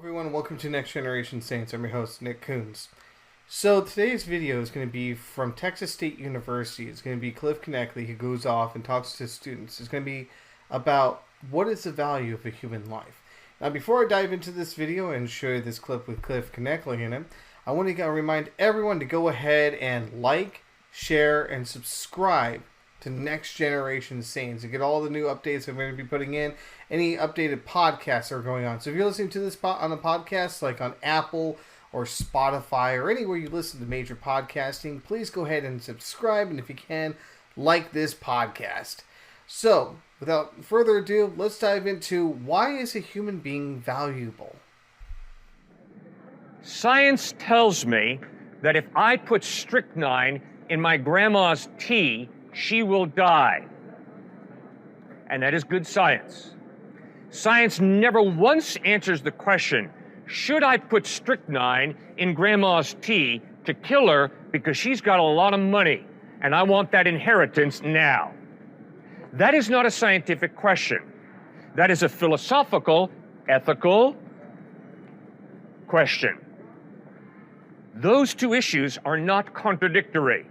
Everyone, welcome to Next Generation Saints. I'm your host, Nick Coons. So today's video is going to be from Texas State University. It's going to be Cliff Knechtle who goes off and talks to students. It's going to be about what is the value of a human life. Now, before I dive into this video and show you this clip with Cliff Knechtle in it, I want to remind everyone to go ahead and like, share, and subscribe to Next Generation Saints and get all the new updates I'm going to be putting in, any updated podcasts that are going on. So if you're listening to this on a podcast like on Apple or Spotify or anywhere you listen to major podcasting, please go ahead and subscribe, and if you can, like this podcast. So without further ado, let's dive into why is a human being valuable? Science tells me that if I put strychnine in my grandma's tea, she will die. And that is good science. Science never once answers the question, should I put strychnine in grandma's tea to kill her because she's got a lot of money and I want that inheritance now? That is not a scientific question. That is a philosophical, ethical question. Those two issues are not contradictory.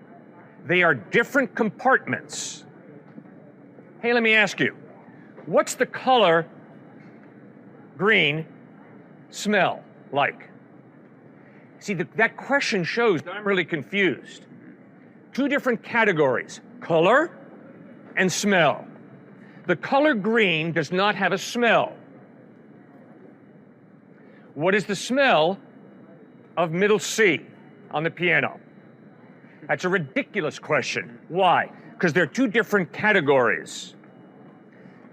They are different compartments. Hey, let me ask you, what's the color green smell like? See, that question shows that I'm really confused. Two different categories, color and smell. The color green does not have a smell. What is the smell of middle C on the piano? That's a ridiculous question. Why? Because they're two different categories.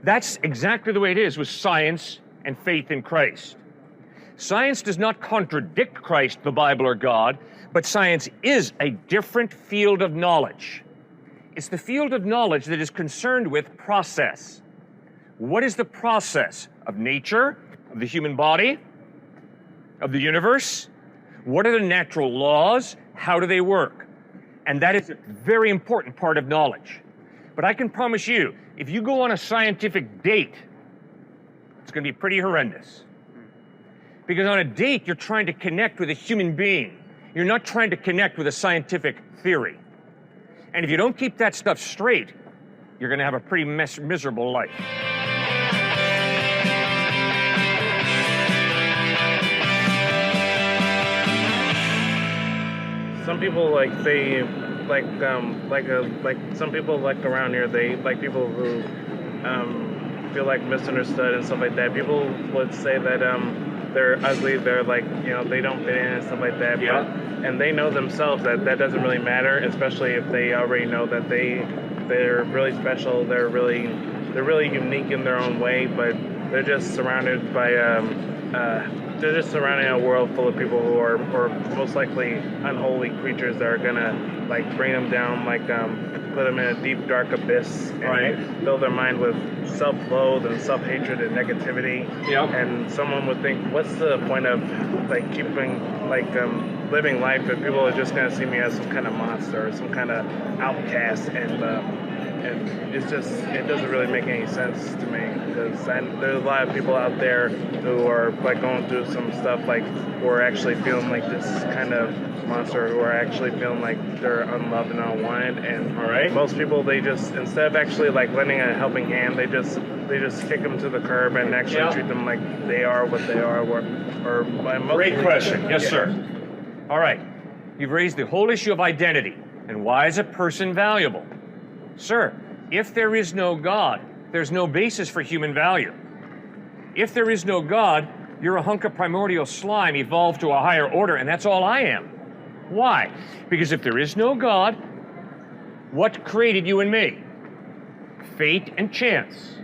That's exactly the way it is with science and faith in Christ. Science does not contradict Christ, the Bible, or God, but science is a different field of knowledge. It's the field of knowledge that is concerned with process. What is the process of nature, of the human body, of the universe? What are the natural laws? How do they work? And that is a very important part of knowledge. But I can promise you, if you go on a scientific date, it's going to be pretty horrendous. Because on a date, you're trying to connect with a human being. You're not trying to connect with a scientific theory. And if you don't keep that stuff straight, you're going to have a pretty miserable life. Some people some people around here, they like people who feel like misunderstood and stuff like that. People would say that they're ugly, they're they don't fit in and stuff like that. Yeah. And they know themselves that doesn't really matter, especially if they already know that they're really special, they're really unique in their own way, but they're just surrounded by they're just surrounded in a world full of people who are most likely unholy creatures that are gonna bring them down, put them in a deep dark abyss and fill their mind with self-loathe and self-hatred and negativity. Yep. And someone would think, what's the point of keeping living life if people are just gonna see me as some kind of monster or some kind of outcast, and it doesn't really make any sense to me, because there's a lot of people out there who are going through some stuff, who are actually feeling like this kind of monster, who are actually feeling like they're unloved and unwanted. And most people, they just, instead of actually lending a helping hand, they just kick them to the curb and actually treat them like they are what they are. Great question. Yes, sir. All right. You've raised the whole issue of identity and why is a person valuable? Sir, if there is no God, there's no basis for human value. If there is no God, you're a hunk of primordial slime evolved to a higher order, and that's all I am. Why? Because if there is no God, what created you and me? Fate and chance.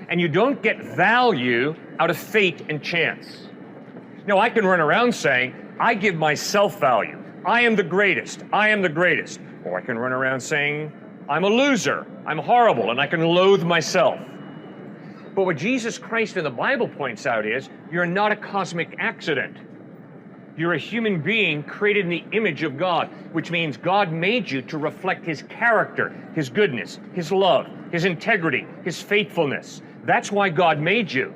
And you don't get value out of fate and chance. Now, I can run around saying, I give myself value. I am the greatest. I am the greatest. Or I can run around saying, I'm a loser, I'm horrible, and I can loathe myself. But what Jesus Christ in the Bible points out is, you're not a cosmic accident. You're a human being created in the image of God, which means God made you to reflect His character, His goodness, His love, His integrity, His faithfulness. That's why God made you.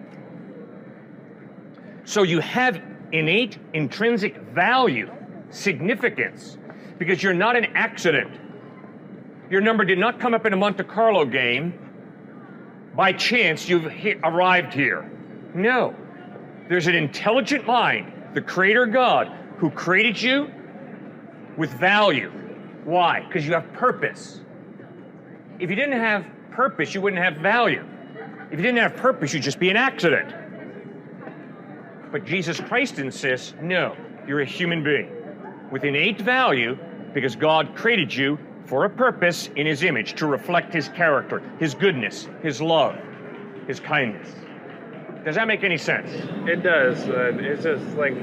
So you have innate, intrinsic value, significance, because you're not an accident. Your number did not come up in a Monte Carlo game. By chance, you've arrived here. No. There's an intelligent mind, the Creator God, who created you with value. Why? Because you have purpose. If you didn't have purpose, you wouldn't have value. If you didn't have purpose, you'd just be an accident. But Jesus Christ insists, no, you're a human being with innate value because God created you for a purpose in His image, to reflect His character, His goodness, His love, His kindness. Does that make any sense? It does. It's just like,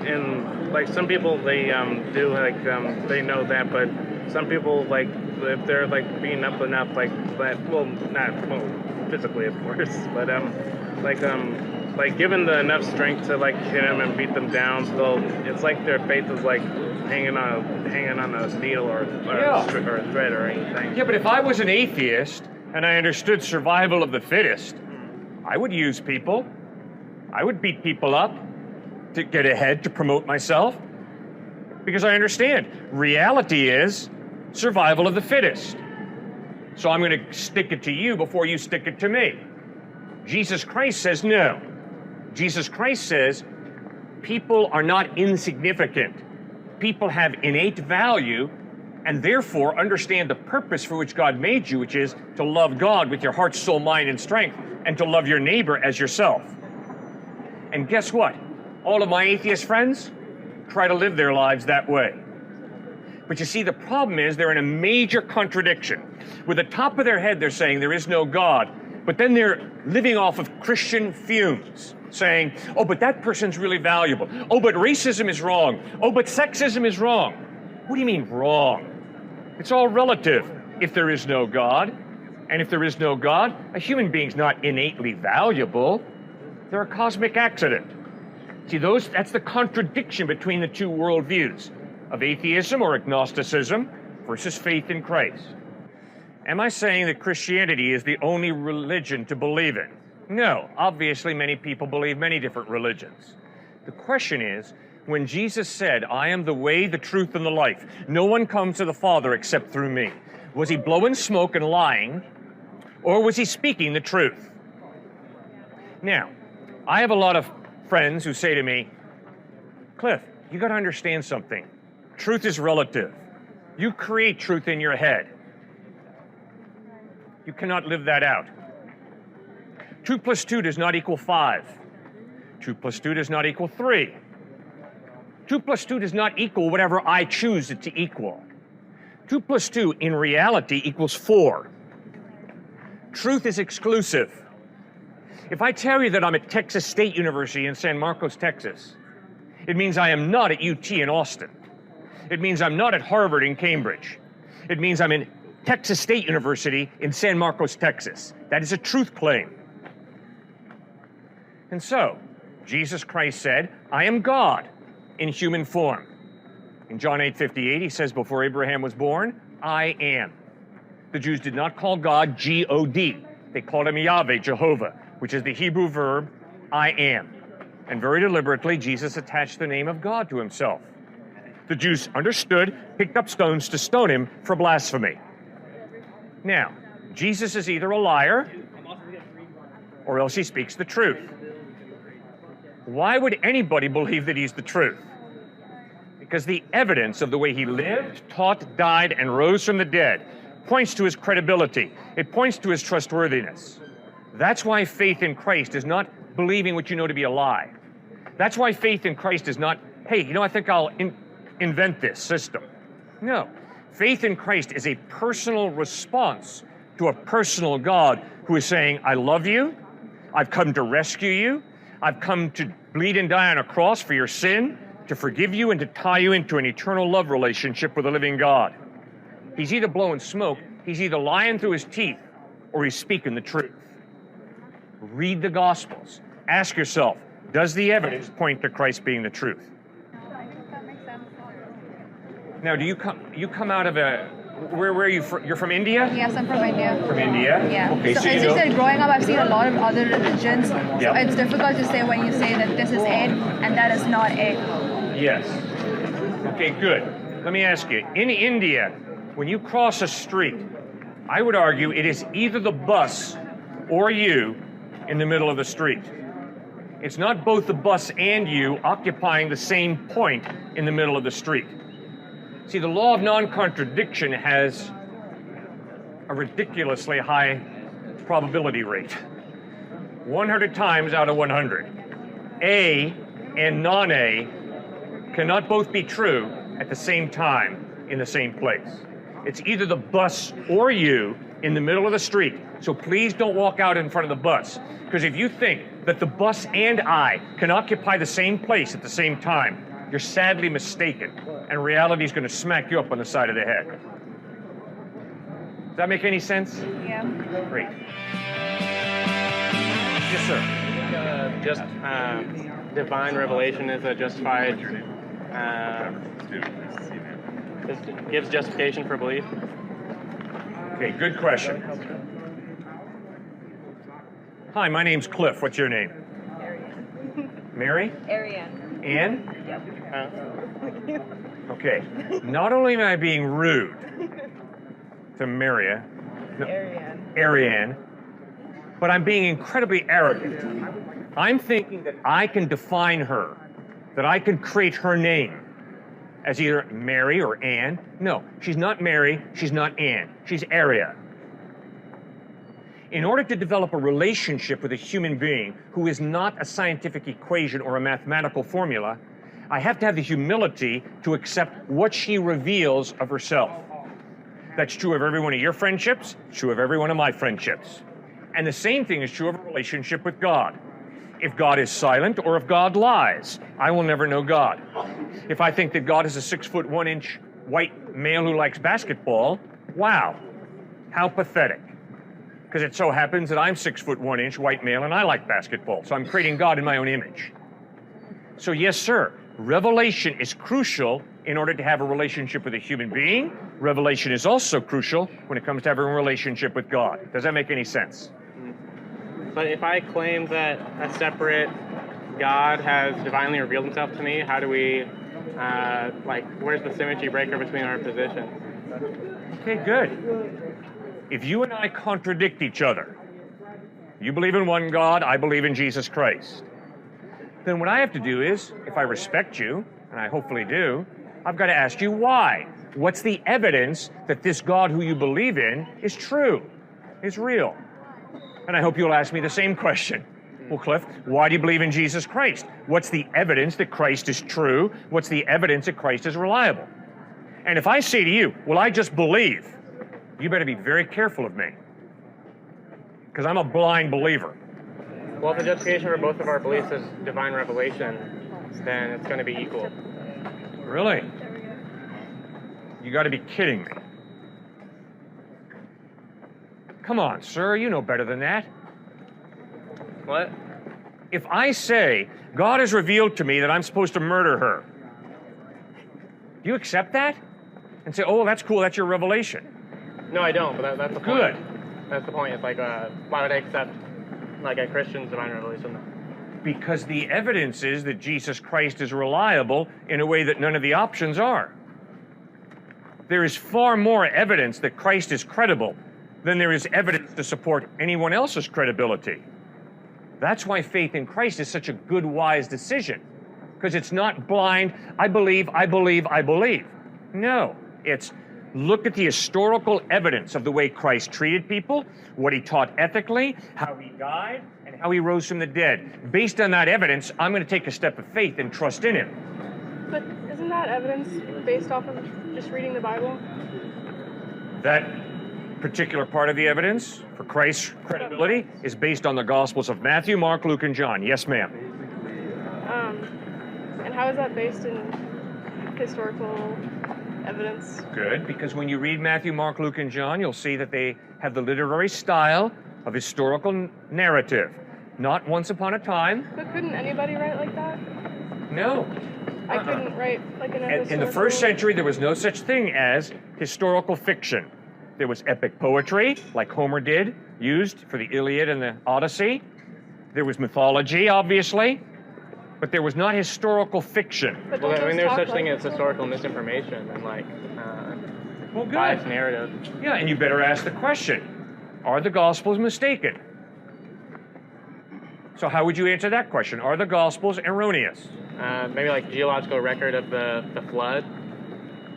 some people, they do, like, they know that, but some people, like, if they're, like, being up enough, like, well, not physically, of course, but, like, given the enough strength to, like, hit them and beat them down, so it's like their faith is, like, hanging on a needle or a thread or anything. Yeah, but if I was an atheist and I understood survival of the fittest, I would use people. I would beat people up to get ahead, to promote myself, because I understand reality is survival of the fittest. So I'm going to stick it to you before you stick it to me. Jesus Christ says no. Jesus Christ says people are not insignificant. People have innate value and therefore understand the purpose for which God made you, which is to love God with your heart, soul, mind, and strength, and to love your neighbor as yourself. And guess what? All of my atheist friends try to live their lives that way. But you see, the problem is they're in a major contradiction. With the top of their head, they're saying there is no God, but then they're living off of Christian fumes, saying, oh, but that person's really valuable. Oh, but racism is wrong. Oh, but sexism is wrong. What do you mean wrong? It's all relative if there is no God. And if there is no God, a human being's not innately valuable. They're a cosmic accident. See, that's the contradiction between the two worldviews of atheism or agnosticism versus faith in Christ. Am I saying that Christianity is the only religion to believe in? No. Obviously, many people believe many different religions. The question is, when Jesus said, I am the way, the truth, and the life, no one comes to the Father except through me, was he blowing smoke and lying, or was he speaking the truth? Now, I have a lot of friends who say to me, Cliff, you got to understand something. Truth is relative. You create truth in your head. You cannot live that out. 2 plus 2 does not equal 5. 2 plus 2 does not equal 3. 2 plus 2 does not equal whatever I choose it to equal. 2 plus 2 in reality equals 4. Truth is exclusive. If I tell you that I'm at Texas State University in San Marcos, Texas, it means I am not at UT in Austin. It means I'm not at Harvard in Cambridge. It means I'm in Texas State University in San Marcos, Texas. That is a truth claim. And so, Jesus Christ said, I am God in human form. In John 8:58, he says, before Abraham was born, I am. The Jews did not call God G-O-D. They called him Yahweh, Jehovah, which is the Hebrew verb, I am. And very deliberately, Jesus attached the name of God to himself. The Jews understood, picked up stones to stone him for blasphemy. Now, Jesus is either a liar or else he speaks the truth. Why would anybody believe that he's the truth? Because the evidence of the way he lived, taught, died, and rose from the dead points to his credibility. It points to his trustworthiness. That's why faith in Christ is not believing what you know to be a lie. That's why faith in Christ is not, hey, I think I'll invent this system. No. Faith in Christ is a personal response to a personal God who is saying, I love you, I've come to rescue you, I've come to bleed and die on a cross for your sin, to forgive you and to tie you into an eternal love relationship with the living God. He's either blowing smoke, he's either lying through his teeth, or he's speaking the truth. Read the Gospels. Ask yourself, does the evidence point to Christ being the truth? I think that makes sense. Now, do you come out of Where are you from? You're from India? Yes, I'm from India. From India? Yeah. Okay, So so you it's just know. that growing up, I've seen a lot of other religions. So Yeah. it's difficult to say when you say that this is it and that is not it. Yes. Okay, good. Let me ask you. In India, when you cross a street, I would argue it is either the bus or you in the middle of the street. It's not both the bus and you occupying the same point in the middle of the street. See, the law of non-contradiction has a ridiculously high probability rate. 100 times out of 100. A and non-A cannot both be true at the same time in the same place. It's either the bus or you in the middle of the street. So please don't walk out in front of the bus. Because if you think that the bus and I can occupy the same place at the same time, you're sadly mistaken. And reality is going to smack you up on the side of the head. Does that make any sense? Yeah. Great. Yes, sir. Just divine revelation is a justified, just gives justification for belief. Okay, good question. Hi, my name's Cliff. What's your name? Mary? Ariane. Ann? Okay. Not only am I being rude to Ariane, but I'm being incredibly arrogant. I'm thinking that I can define her, that I can create her name as either Mary or Ann. No, she's not Mary, she's not Ann, she's Ariane. In order to develop a relationship with a human being who is not a scientific equation or a mathematical formula, I have to have the humility to accept what she reveals of herself. That's true of every one of your friendships, true of every one of my friendships. And the same thing is true of a relationship with God. If God is silent or if God lies, I will never know God. If I think that God is a 6'1" white male who likes basketball, wow, how pathetic. Because it so happens that I'm 6'1" white male and I like basketball, so I'm creating God in my own image. So yes, sir, revelation is crucial in order to have a relationship with a human being. Revelation is also crucial when it comes to having a relationship with God. Does that make any sense? But if I claim that a separate God has divinely revealed himself to me, how do we, where's the symmetry breaker between our positions? Okay, good. If you and I contradict each other, you believe in one God, I believe in Jesus Christ, then what I have to do is, if I respect you, and I hopefully do, I've got to ask you why. What's the evidence that this God who you believe in is true, is real? And I hope you'll ask me the same question. Well, Cliff, why do you believe in Jesus Christ? What's the evidence that Christ is true? What's the evidence that Christ is reliable? And if I say to you, well, I just believe, you better be very careful of me. Because I'm a blind believer. Well, if the justification for both of our beliefs is divine revelation, then it's going to be equal. Really? You got to be kidding me. Come on, sir, you know better than that. What? If I say, God has revealed to me that I'm supposed to murder her, do you accept that? And say, oh, that's cool, that's your revelation. No, I don't, but that's the point. Good. That's the point. It's like, why would I accept, like, a Christian's divine revelation? Because the evidence is that Jesus Christ is reliable in a way that none of the options are. There is far more evidence that Christ is credible than there is evidence to support anyone else's credibility. That's why faith in Christ is such a good, wise decision. Because it's not blind, I believe, I believe, I believe. No, it's look at the historical evidence of the way Christ treated people, what he taught ethically, how he died, and how he rose from the dead. Based on that evidence, I'm going to take a step of faith and trust in him. But isn't that evidence based off of just reading the Bible? That particular part of the evidence for Christ's credibility is based on the Gospels of Matthew, Mark, Luke, and John. Yes, ma'am. And how is that based in historical evidence? Good, because when you read Matthew, Mark, Luke, and John, you'll see that they have the literary style of historical narrative. Not once upon a time. But couldn't anybody write like that? No. I couldn't write like an In the first century, there was no such thing as historical fiction. There was epic poetry, like Homer did, used for the Iliad and the Odyssey. There was mythology, obviously, but there was not historical fiction. But Well, don't I mean, those there's talk such thing like as historical misinformation and like Well, good. biased narrative. Yeah, and you better ask the question, are the Gospels mistaken? So how would you answer that question? Are the Gospels erroneous? Maybe like geological record of the flood.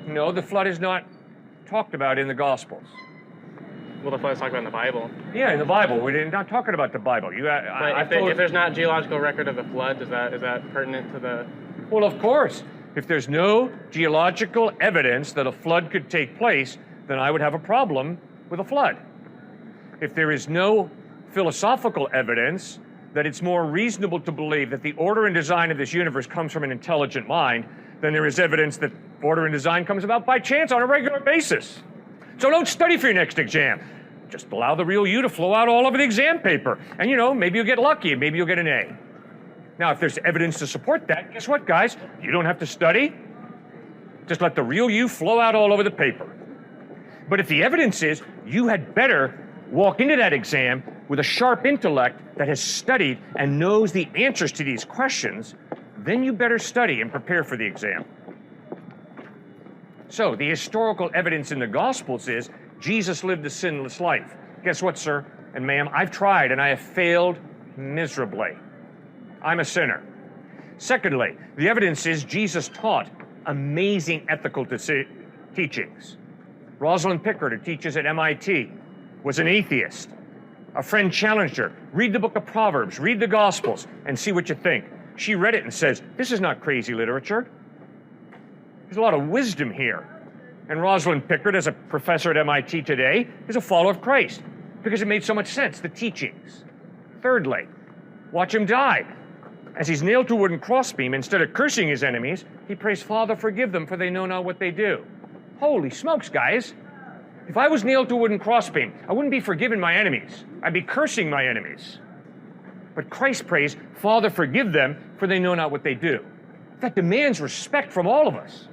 No, the flood is not talked about in the Gospels. Well, the flood is talked about in the Bible. Yeah, in the Bible. We're not talking about the Bible. But if there's not geological record of the flood, is that pertinent to the? Well, of course. If there's no geological evidence that a flood could take place, then I would have a problem with a flood. If there is no philosophical evidence that it's more reasonable to believe that the order and design of this universe comes from an intelligent mind, then there is evidence that order and design comes about by chance on a regular basis. So don't study for your next exam. Just allow the real you to flow out all over the exam paper. And maybe you'll get lucky, maybe you'll get an A. Now, if there's evidence to support that, guess what, guys? You don't have to study. Just let the real you flow out all over the paper. But if the evidence is, you had better walk into that exam with a sharp intellect that has studied and knows the answers to these questions, then you better study and prepare for the exam. So, the historical evidence in the Gospels is Jesus lived a sinless life. Guess what, sir and ma'am? I've tried and I have failed miserably. I'm a sinner. Secondly, the evidence is Jesus taught amazing ethical teachings. Rosalind Pickard, who teaches at MIT, was an atheist. A friend challenged her, read the book of Proverbs, read the Gospels, and see what you think. She read it and says, this is not crazy literature. There's a lot of wisdom here. And Rosalind Pickard, as a professor at MIT today, is a follower of Christ because it made so much sense, the teachings. Thirdly, watch him die. As he's nailed to a wooden crossbeam, instead of cursing his enemies, he prays, Father, forgive them, for they know not what they do. Holy smokes, guys. If I was nailed to a wooden crossbeam, I wouldn't be forgiving my enemies. I'd be cursing my enemies. But Christ prays, Father, forgive them, for they know not what they do. That demands respect from all of us.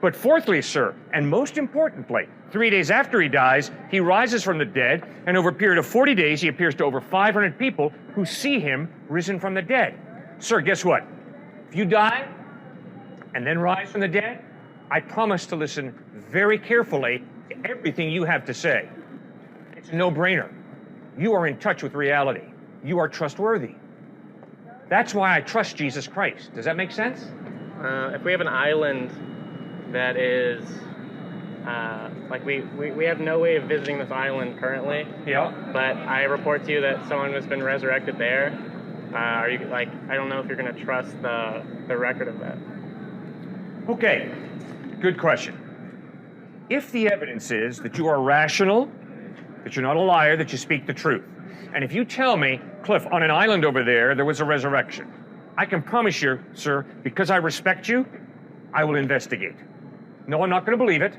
But fourthly, sir, and most importantly, 3 days after he dies, he rises from the dead, and over a period of 40 days, he appears to over 500 people who see him risen from the dead. Sir, guess what? If you die and then rise from the dead, I promise to listen very carefully to everything you have to say. It's a no-brainer. You are in touch with reality. You are trustworthy. That's why I trust Jesus Christ. Does that make sense? If we have an island that is like we have no way of visiting this island currently. Yeah. But I report to you that someone has been resurrected there. Are you like? I don't know if you're going to trust the record of that. Okay. Good question. If the evidence is that you are rational, that you're not a liar, that you speak the truth, and if you tell me, Cliff, on an island over there was a resurrection, I can promise you, sir, because I respect you, I will investigate. No, I'm not going to believe it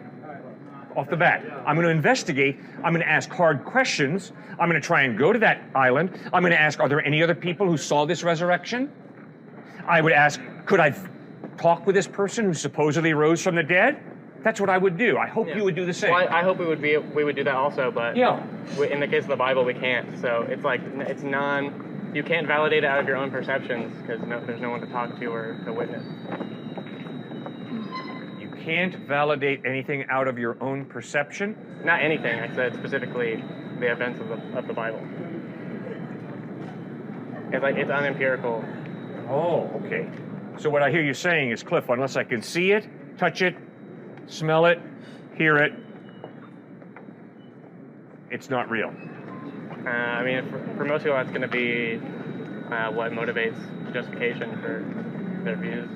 off the bat. I'm going to investigate. I'm going to ask hard questions. I'm going to try and go to that island. I'm going to ask, are there any other people who saw this resurrection? I would ask, could I talk with this person who supposedly rose from the dead? That's what I would do. I hope you would do the same. Well, I hope we would do that also, but in the case of the Bible, we can't. So it's like it's you can't validate it out of your own perceptions because there's no one to talk to or to witness. You can't validate anything out of your own perception? Not anything. I said specifically the events of the Bible. It's unempirical. Oh, okay. So what I hear you saying is, Cliff, unless I can see it, touch it, smell it, hear it, it's not real. I mean, for most people, that's going to be what motivates justification for their views.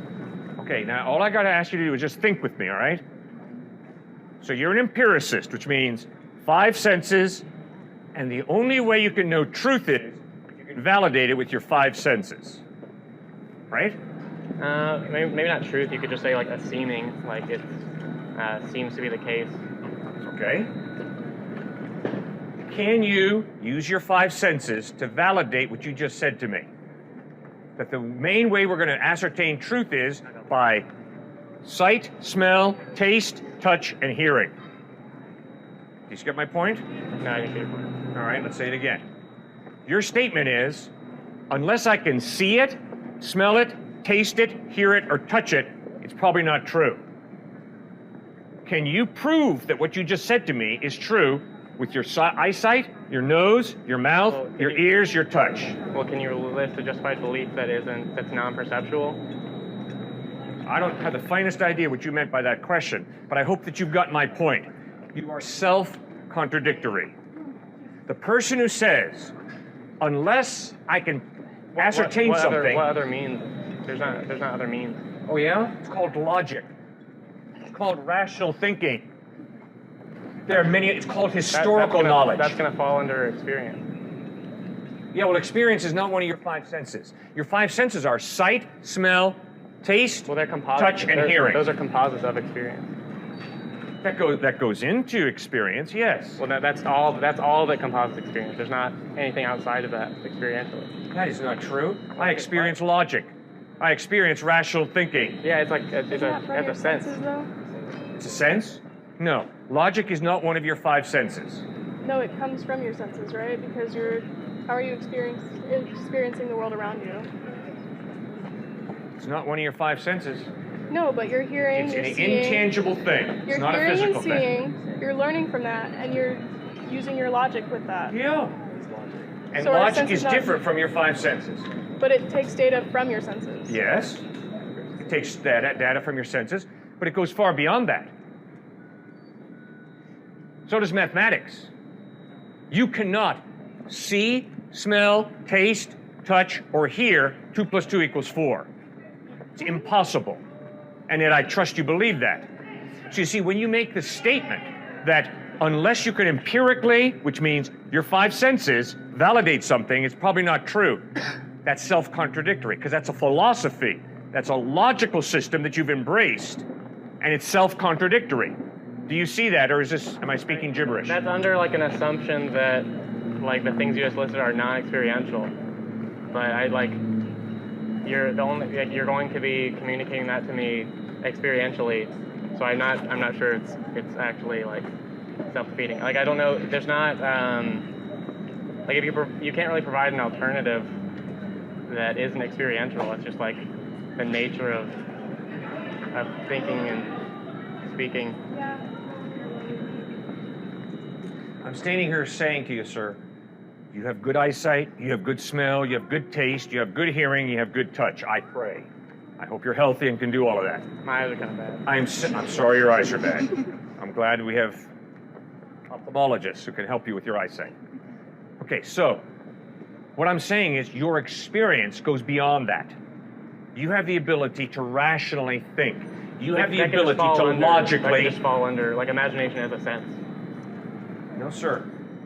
Okay, now all I got to ask you to do is just think with me, all right? So you're an empiricist, which means 5 senses, and the only way you can know truth is you can validate it with your 5 senses, right? Maybe not truth. You could just say like a seeming, like it seems to be the case. Okay. Can you use your 5 senses to validate what you just said to me? That the main way we're going to ascertain truth is by Sight, smell, taste, touch, and hearing. Do you get my point? No, I didn't get your point. All right, let's say it again. Your statement is, unless I can see it, smell it, taste it, hear it, or touch it, it's probably not true. Can you prove that what you just said to me is true with your eyesight, your nose, your mouth, Well, your ears, your touch? Well, can you list a justified belief that's non-perceptual? I don't have the finest idea what you meant by that question, but I hope that you've got my point. You are self-contradictory. The person who says, unless I can ascertain what something... What other means? There's not other means. Oh yeah? It's called logic. It's called rational thinking. There are many, it's called historical knowledge. That's going to fall under experience. Yeah, well, experience is not one of your five senses. Your five senses are sight, smell, taste, Well, they're composites. touch, and hearing. Those are composites of experience. That goes into experience, yes. Well, that's all that composites experience. There's not anything outside of that experientially. That is not true. I experience logic. I experience rational thinking. Yeah, it's like Isn't that from your a sense. senses, though? It's a sense? No. Logic is not one of your five senses. No, it comes from your senses, right? Because how are you experiencing the world around you? It's not one of your five senses. No, but you're hearing, It's you're an seeing. intangible thing. It's You're not a hearing physical and thing. seeing. You're learning from that, and you're using your logic with that. Yeah. And So our logic senses is not- different from your five senses. But it takes data from your senses. Yes. It takes data from your senses, but it goes far beyond that. So does mathematics. You cannot see, smell, taste, touch, or hear 2 + 2 = 4. It's impossible. And yet I trust you believe that. So you see, when you make the statement that unless you can empirically, which means your five senses, validate something, it's probably not true. That's self-contradictory, because that's a philosophy. That's a logical system that you've embraced, and it's self-contradictory. Do you see that, or am I speaking gibberish? That's under like an assumption that like the things you just listed are non-experiential. But you're going to be communicating that to me experientially. So I'm not sure it's actually like self-defeating. Like I don't know. There's not like if you can't really provide an alternative that isn't experiential. It's just like the nature of thinking and speaking. Yeah. I'm standing here saying to you, sir, you have good eyesight, you have good smell, you have good taste, you have good hearing, you have good touch. I pray. I hope you're healthy and can do all of that. My eyes are kind of bad. I'm sorry your eyes are bad. I'm glad we have ophthalmologists who can help you with your eyesight. Okay, so what I'm saying is your experience goes beyond that. You have the ability to rationally think. You have the That can just ability fall to under- That logically... can just fall under like imagination as a sense. No, sir.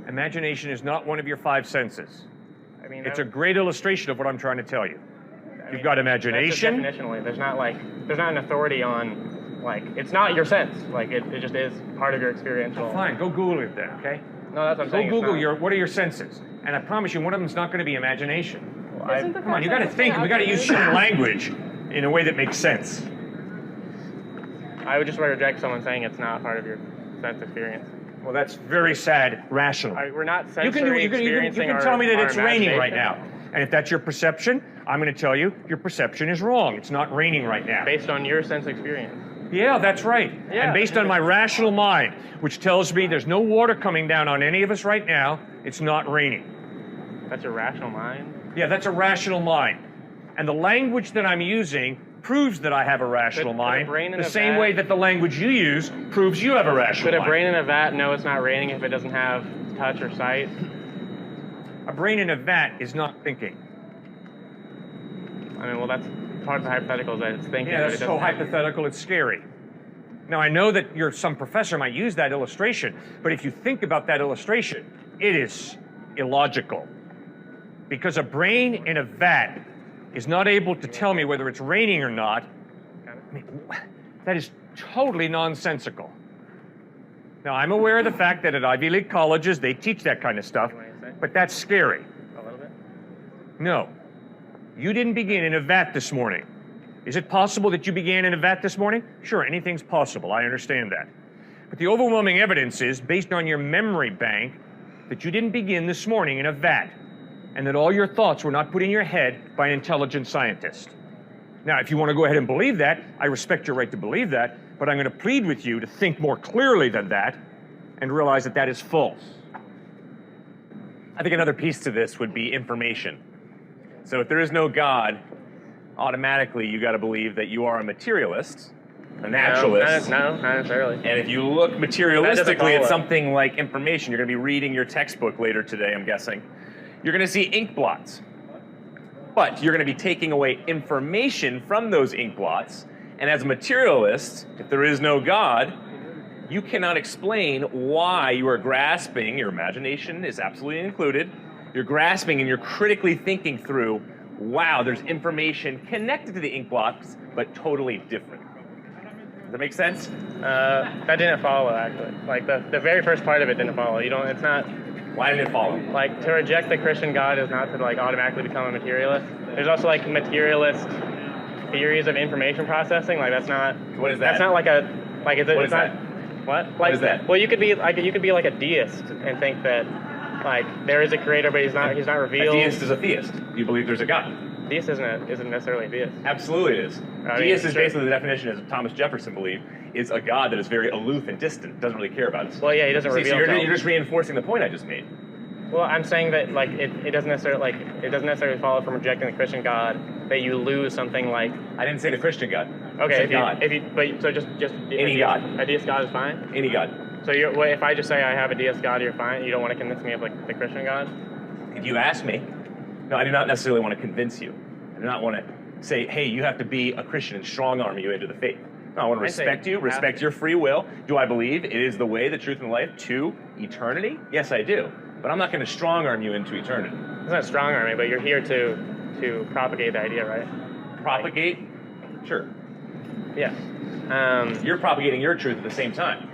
Imagination is not one of your five senses. I mean, It's a great illustration of what I'm trying to tell you. I You've mean, got that's imagination. just definitionally, there's not an authority on like it's not your sense. Like it just is part of your experiential. Fine, go Google it then, okay? No, that's what I'm Go saying. Google what are your senses, and I promise you, one of them is not going to be imagination. Isn't the Come on, you got to concept think. of We got to use algorithm- human language in a way that makes sense. I would just reject someone saying it's not part of your sense experience. Well, that's very sad. Rational. We're not You sensory can do. You can experiencing tell me that our it's raining right imagination. now, and if that's your perception, I'm going to tell you your perception is wrong. It's not raining right now. Based on your sense experience. Yeah, that's right. Yeah. And based on my rational mind, which tells me there's no water coming down on any of us right now, it's not raining. That's your rational mind. Yeah, that's a rational mind. And the language that I'm using proves that I have a rational Could a mind, brain in the a same vat- way that the language you use proves you have a rational Could a mind. brain in a vat know it's not raining if it doesn't have touch or sight? A brain in a vat is not thinking. I mean, well, that's part of the hypothetical is that it's thinking, Yeah, but it that's doesn't so have- hypothetical, it's scary. Now, I know that some professor might use that illustration, but if you think about that illustration, it is illogical. Because a brain in a vat is not able to tell me whether it's raining or not. I mean, that is totally nonsensical. Now, I'm aware of the fact that at Ivy League colleges, they teach that kind of stuff, but that's scary. A little bit. No. You didn't begin in a vat this morning. Is it possible that you began in a vat this morning? Sure, anything's possible. I understand that. But the overwhelming evidence is, based on your memory bank, that you didn't begin this morning in a vat, and that all your thoughts were not put in your head by an intelligent scientist. Now, if you want to go ahead and believe that, I respect your right to believe that, but I'm going to plead with you to think more clearly than that and realize that that is false. I think another piece to this would be information. So if there is no God, automatically you got to believe that you are a materialist, a naturalist. No, not necessarily. And if you look materialistically follow at it. something like information, you're going to be reading your textbook later today, I'm guessing. You're going to see ink blots. But you're going to be taking away information from those ink blots. And as a materialist, if there is no God, you cannot explain why you are grasping, your imagination is absolutely included, you're grasping and you're critically thinking through, wow, there's information connected to the ink blots, but totally different. Does that make sense? That didn't follow, actually. Like, the very first part of it didn't follow. It's not, Why didn't it follow? like, to reject the Christian God is not to, like, automatically become a materialist. There's also, like, materialist theories of information processing. Like, that's not... What is that? That's not like a... Like, What it's is not... that? What? What is that? Well, you could be like a deist and think that, like, there is a creator, but he's not A revealed. deist is a theist. You believe there's a God. Deist isn't necessarily a deist. Absolutely it is. I mean, Deist is sure. basically the definition, as Thomas Jefferson believed, is a God that is very aloof and distant, doesn't really care about us. Well, yeah, he doesn't See, reveal so you're himself. just reinforcing the point I just made. Well, I'm saying that, like, it doesn't necessarily follow from rejecting the Christian God that you lose something like... I didn't say the Christian God. I Okay, said God. just Any God. A deist God is fine. Any God. So if I just say I have a deist God, you're fine. You don't want to convince me of, like, the Christian God. If you ask me, no, I do not necessarily want to convince you. I do not want to say, hey, you have to be a Christian and strong-arm you into the faith. No, I want to I say respect you, have respect to. your free will. Do I believe it is the way, the truth, and the life to eternity? Yes, I do. But I'm not going to strong-arm you into eternity. It's not strong army, but you're here to propagate the idea, right? Propagate? Sure. Yeah. You're propagating your truth at the same time.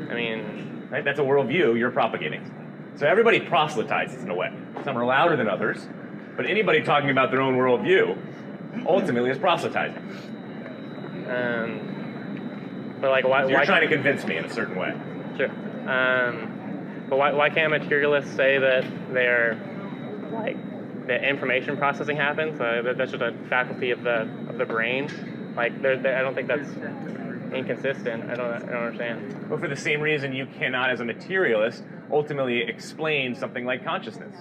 I mean, Right? That's a worldview you're propagating. So everybody proselytizes in a way. Some are louder than others, but anybody talking about their own worldview ultimately is proselytizing. but like, why? So you're why trying to convince me in a certain way. Sure. But why can't materialists say that they're like that information processing happens? That's just a faculty of the brain. Like, I don't think that's inconsistent. I don't understand. But for the same reason, you cannot, as a materialist, ultimately explain something like consciousness.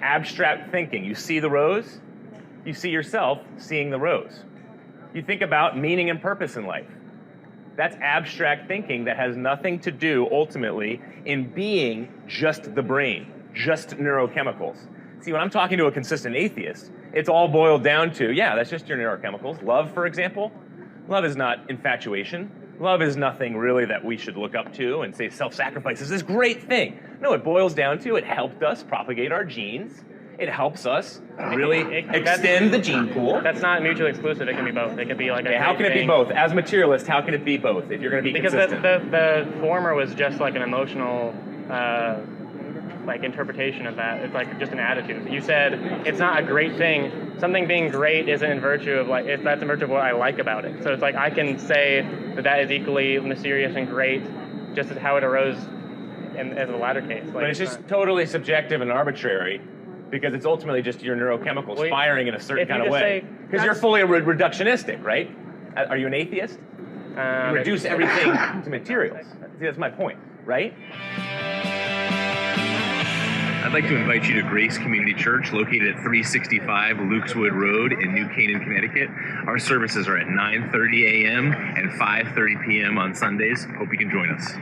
Abstract thinking. You see the rose, you see yourself seeing the rose. You think about meaning and purpose in life. That's abstract thinking that has nothing to do, ultimately, in being just the brain, just neurochemicals. See, when I'm talking to a consistent atheist, it's all boiled down to, yeah, that's just your neurochemicals. Love, for example, love is not infatuation. Love is nothing really that we should look up to and say self-sacrifice is this great thing. No, it boils down to it helped us propagate our genes. It helps us really extend the gene pool. That's not mutually exclusive. It can be both. It can be like a Okay, how can it be thing. both? As materialist, how can it be both if you're going to be Because consistent? the former was just like an emotional like interpretation of that. It's like just an attitude. You said it's not a great thing. Something being great isn't in virtue of like, if that's in virtue of what I like about it. So it's like I can say that is equally mysterious and great, just as how it arose as the latter case. Like, But it's just totally subjective and arbitrary because it's ultimately just your neurochemicals Well, firing in a certain if you kind of just way. say Because you're fully reductionistic, right? Are you an atheist? You reduce everything to materials. See, that's my point, right? I'd like to invite you to Grace Community Church, located at 365 Lukeswood Road in New Canaan, Connecticut. Our services are at 9:30 a.m. and 5:30 p.m. on Sundays. Hope you can join us.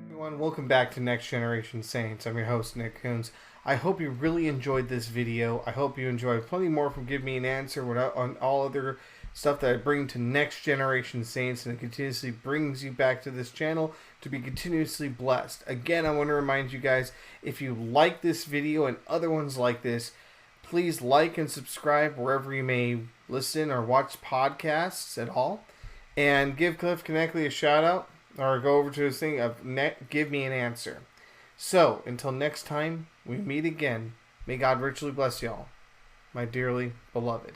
Everyone, welcome back to Next Generation Saints. I'm your host, Nick Coons. I hope you really enjoyed this video. I hope you enjoyed plenty more from Give Me an Answer on all other stuff that I bring to Next Generation Saints, and it continuously brings you back to this channel to be continuously blessed. Again, I want to remind you guys, if you like this video and other ones like this, please like and subscribe wherever you may listen or watch podcasts at all. And give Cliff Connectley a shout out, or go over to his thing of Give Me an Answer. So, until next time we meet again, may God richly bless y'all, my dearly beloved.